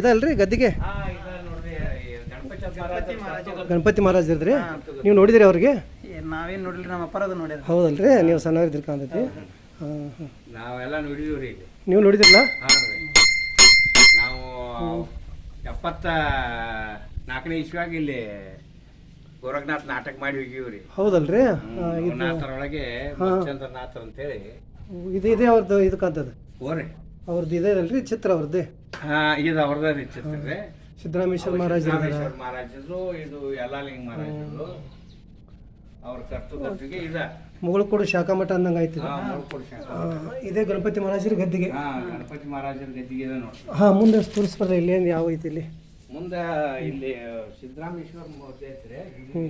ಇದಲ್ರಿ ಗದ್ದಿಗೆ ಗಣಪತಿ ಮಹಾರಾಜ್ ಇರ್ದ್ರಿ. ನೀವು ನೋಡಿದ್ರಿ ಅವ್ರಿಗೆ? ನಾವೇನು ನೋಡಿಲ್ರಿ, ನಮ್ಮ ಅಪ್ಪರದು ನೋಡ್ಯಾರ. ಹೌದಲ್ರಿ, ನೀವು ಸಣ್ಣವ್ರಿದ್ರಿ ಕಾಣ್ತೈತಿ. ನಾವೆಲ್ಲ ನೋಡಿದೀವ್ರಿ. ನೀವು ನೋಡಿದ್ರಲ್ಲ? ನಾವು 74ನೇ ಇಸ್ವಿಯಾಗ ಇಲ್ಲಿ ಗೋರಖನಾಥ್ ನಾಟಕ ಮಾಡಿ ಹೋಗಿವ್ರಿ. ಹೌದಲ್ರಿ? ನಾಥರೊಳಗೆ ಚಂದ್ರನಾಥರ್ ಅಂತೇಳಿ ಇದೆ ಅವ್ರದ್ದು. ಇದು ಕಾಂತದ ಓರಿ ಅವ್ರದ್ದು ಇದೆ ಅಲ್ರಿ ಚಿತ್ರ ಅವ್ರದ್ದೇ? ಇದು ಅವ್ರದ ಚಿತ್ರ ರೀ. ಸಿದ್ದರಾಮೇಶ್ವರ ಮಹಾರಾಜರು, ಇದು ಯಲ್ಲಾಲಿಂಗ ಮಹಾರಾಜರು ಅವ್ರ ಕರ್ತೃಗೆ ಇದ ಮುಗಳಕೋಡು ಶಾಖಾ ಮಠ ಅಂದಂಗ ಆಯ್ತು. ಇದೇ ಗಣಪತಿ ಮಹಾರಾಜರ ಗದ್ದಿಗೆ. ಗಣಪತಿ ಮಹಾರಾಜರ ಗದ್ದಿಗೆ ಇದೆ ನೋಡಿ. ಮುಂದೆ ತೋರಿಸ್ಬಾರ್ದ ಇಲ್ಲಿ ಯಾವ ಐತಿ ಇಲ್ಲಿ ಮುಂದೆ ಇಲ್ಲಿ ಸಿದ್ದರಾಮೇಶ್ವರ ಮೂರ್ತಿ ಐತ್ರಿ.